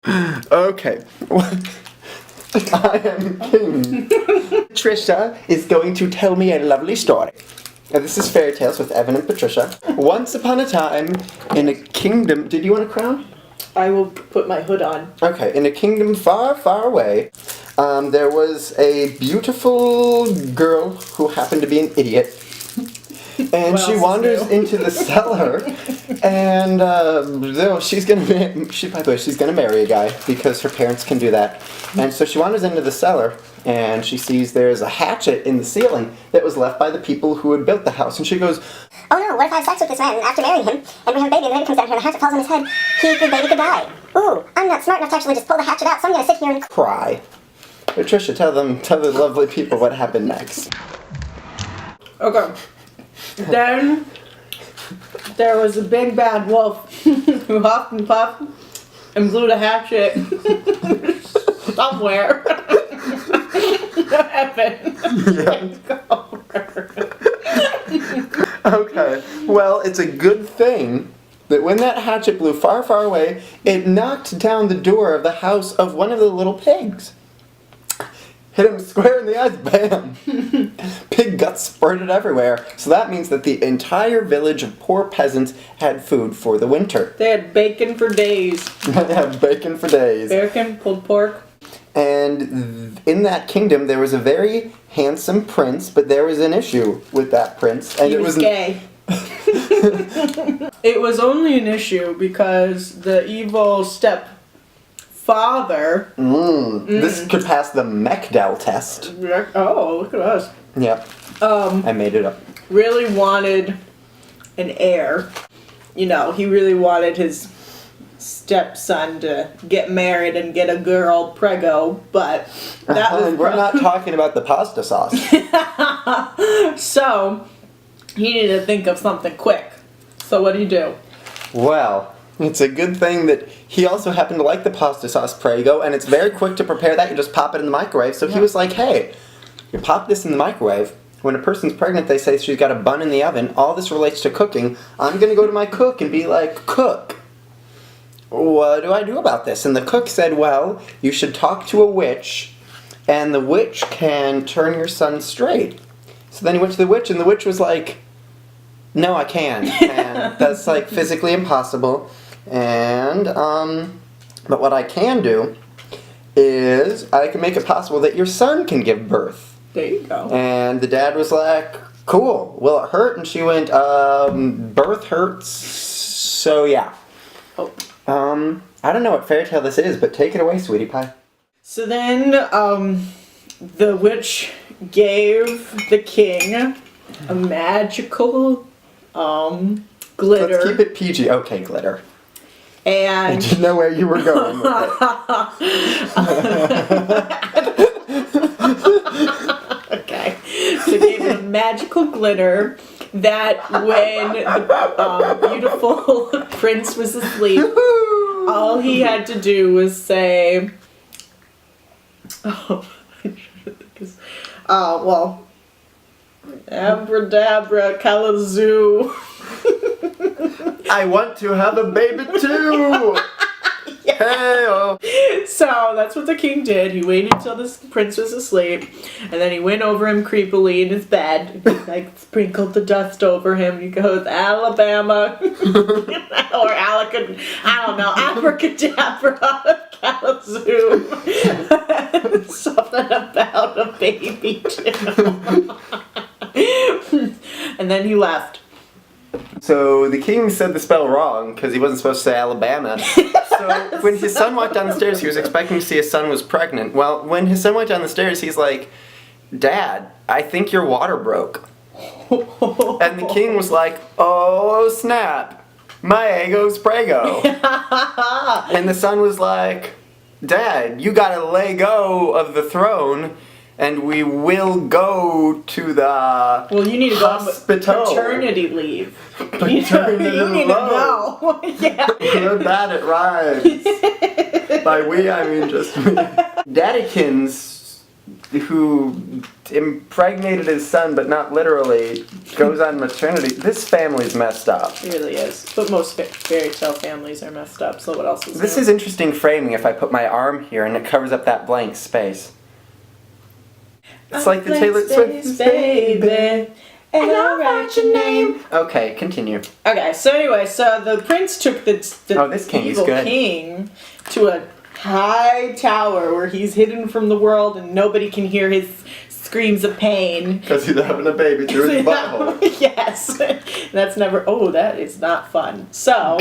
Okay. I am king. Patricia is going to tell me a lovely story. Now, this is Fairy Tales with Evan and Patricia. Once upon a time, in a kingdom... Did you want a crown? I will put my hood on. Okay, in a kingdom far, far away, there was a beautiful girl who happened to be an idiot. And she wanders into the cellar, and she's gonna marry a guy because her parents can do that. And so she wanders into the cellar, and she sees there's a hatchet in the ceiling that was left by the people who had built the house. And she goes, "Oh no! What if I have sex with this man after marrying him, and we have a baby, and the baby comes down here, and the hatchet falls on his head? The baby could die. Ooh, I'm not smart enough to actually just pull the hatchet out, so I'm gonna sit here and cry." Patricia, tell the lovely people what happened next. Okay. Then there was a big bad wolf who huffed and puffed and blew the hatchet somewhere. Heaven. Okay. Well, it's a good thing that when that hatchet blew far, far away, it knocked down the door of the house of one of the little pigs. Hit him square in the eyes, bam! Pig guts spurted everywhere. So that means that the entire village of poor peasants had food for the winter. They had bacon for days. They had bacon for days. Bacon, pulled pork. And in that kingdom, there was a very handsome prince, but there was an issue with that prince. And he was gay. It was only an issue because the evil stepfather. This could pass the Bechdel test. Oh, look at us. Yep. I made it up. Really wanted an heir. You know, he really wanted his stepson to get married and get a girl prego, but that was we're not talking about the pasta sauce. So he needed to think of something quick. So what do you do? Well, it's a good thing that he also happened to like the pasta sauce prego, and it's very quick to prepare that. You just pop it in the microwave. So he was like, hey, you pop this in the microwave. When a person's pregnant, they say she's got a bun in the oven. All this relates to cooking. I'm going to go to my cook and be like, cook, what do I do about this? And the cook said, well, you should talk to a witch, and the witch can turn your son straight. So then he went to the witch, and the witch was like, no, I can't. And that's like physically impossible. And, but what I can do is I can make it possible that your son can give birth. There you go. And the dad was like, cool, will it hurt? And she went, birth hurts, so yeah. Oh. I don't know what fairy tale this is, but take it away, sweetie pie. So then, the witch gave the king a magical, glitter. Let's keep it PG. Okay, glitter. And I didn't know where you were going with it. Okay. So they gave him a magical glitter that when the beautiful prince was asleep, all he had to do was say, abracadabra, calazoo. I want to have a baby too! Yeah. Hey-oh. So that's what the king did. He waited until the prince was asleep, and then he went over him creepily in his bed, like sprinkled the dust over him. He goes, Alabama, or abracadabra, calazoo, something about a baby too. And then he left. So the king said the spell wrong because he wasn't supposed to say Alabama. So when his son walked down the stairs, he was expecting to see his son was pregnant. Well, when his son went down the stairs, he's like, Dad, I think your water broke. And the king was like, oh snap, my ego's prego. And the son was like, Dad, you gotta lay go of the throne and we will go to the Well, you need to hospital. Go on paternity leave. Paternity you need to go. Yeah. We're bad at rhymes. By we, I mean just me. Daddykins, who impregnated his son, but not literally, goes on maternity. This family's messed up. It really is. But most fairy tale families are messed up, so what else is This new? is interesting framing if I put my arm here and it covers up that blank space. It's like the Taylor Swift baby. And I'll write your name. Okay, continue. Okay, so anyway, so the prince took the Oh, this king is evil good. king to a high tower where he's hidden from the world and nobody can hear his screams of pain. Because he's having a baby through his butthole. Yes. That's never, oh, that is not fun. So,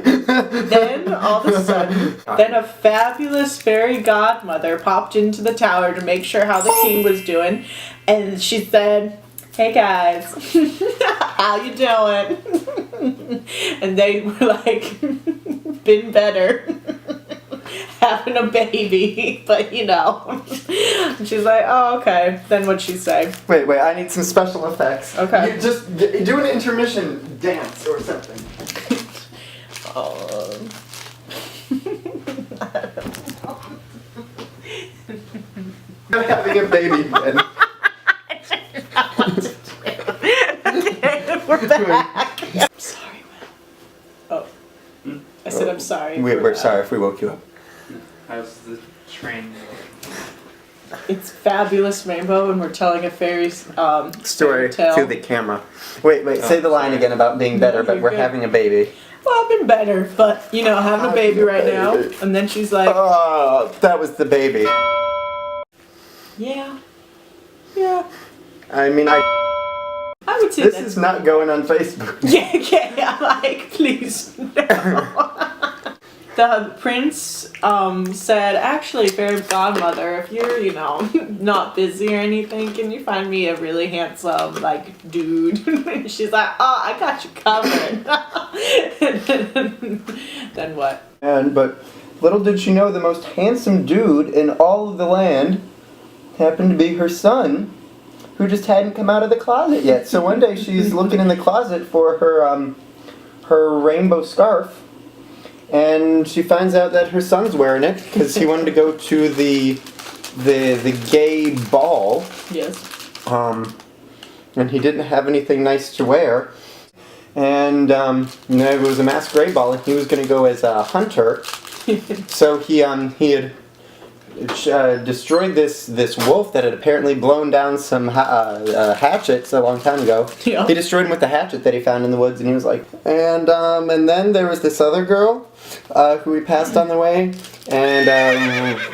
then all of a sudden, then a fabulous fairy godmother popped into the tower to make sure how the king was doing. And she said, "Hey guys, how you doing?" And they were like, "Been better." Having a baby, but you know. And she's like, "Oh, okay." Then what'd she say? Wait, I need some special effects. Okay. You just do an intermission dance or something. I'm having a baby then. Okay, we're back. I'm sorry, man. Oh. I said I'm sorry. We're sorry if we woke you up. How's the train? It's Fabulous Rainbow, and we're telling a fairy's Story tale. to the camera. Wait, say the line sorry. again about being better, No, but you're we're good. having a baby. Well, I've been better, but you know, having a baby right now. Baby. And then she's like, Oh, that was the baby. yeah. I mean, I would say this that's is not going on Facebook. Yeah, I'm like, please, no. The prince said, actually, fairy godmother, if you're, you know, not busy or anything, can you find me a really handsome, like, dude? And she's like, oh, I got you covered. Then what? But little did she know the most handsome dude in all of the land happened to be her son, who just hadn't come out of the closet yet. So one day she's looking in the closet for her her rainbow scarf, and she finds out that her son's wearing it because he wanted to go to the gay ball, Yes. and he didn't have anything nice to wear. And it was a masquerade ball, and he was going to go as a hunter. So he had destroyed this wolf that had apparently blown down some hatchets a long time ago. Yeah. He destroyed him with the hatchet that he found in the woods, and he was like, and then there was this other girl who he passed on the way, and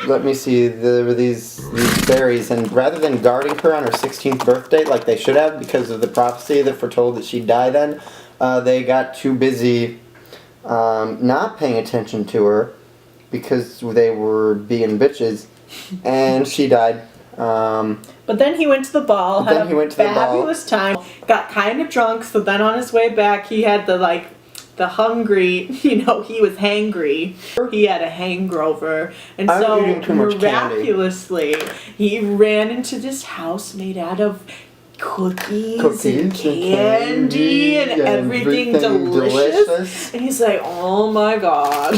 let me see, there were these fairies, and rather than guarding her on her 16th birthday like they should have because of the prophecy that foretold that she'd die then, they got too busy not paying attention to her because they were being bitches, and she died. But then he went to the ball, had a fabulous time, got kind of drunk, so then on his way back he had the hungry, you know, he was hangry. He had a hangover, and I'm so eating too much candy. miraculously he ran into this house made out of cookies and candy and everything delicious. And he's like, oh my god,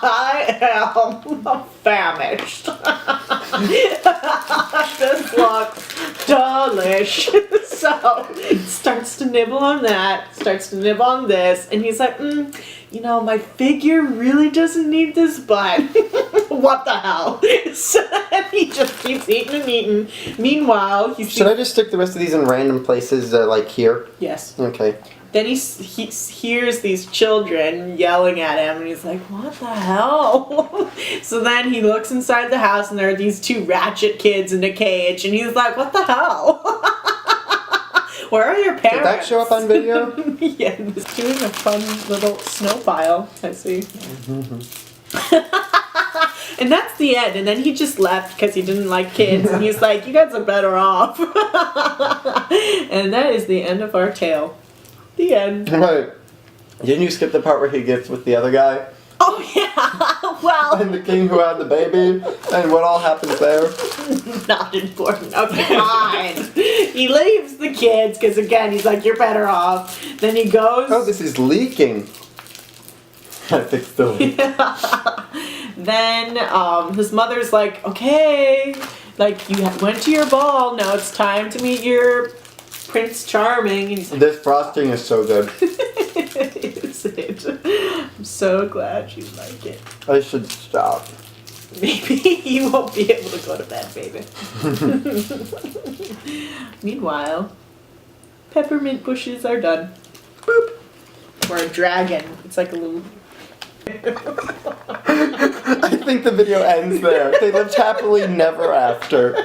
I am famished. This looks delicious. So starts to nibble on that, starts to nibble on this, and he's like, you know, my figure really doesn't need this butt. What the hell? So then he just keeps eating and eating. Meanwhile, he Should I just stick the rest of these in random places, like here? Yes. Okay. Then he hears these children yelling at him, and he's like, what the hell? So then he looks inside the house, and there are these two ratchet kids in a cage, and he's like, what the hell? Where are your parents? Did that show up on video? Yeah, he's doing a fun little snow pile, I see. And that's the end, and then he just left because he didn't like kids, and he's like, you guys are better off. And that is the end of our tale. The end. Right. Didn't you skip the part where he gets with the other guy? Oh yeah, well, And the king who had the baby? And what all happens there? not important. Okay, fine. He leaves the kids because again, he's like, you're better off. Then he goes. Oh, this is leaking. I fixed the leak. Then his mother's like, okay, Like, you went to your ball, now it's time to meet your Prince Charming. And he's like, This frosting is so good. is it? I'm so glad you like it. I should stop. Maybe you won't be able to go to bed, baby. Meanwhile, peppermint bushes are done. Boop. Or a dragon. It's like a little... I think the video ends there. They lived happily never after.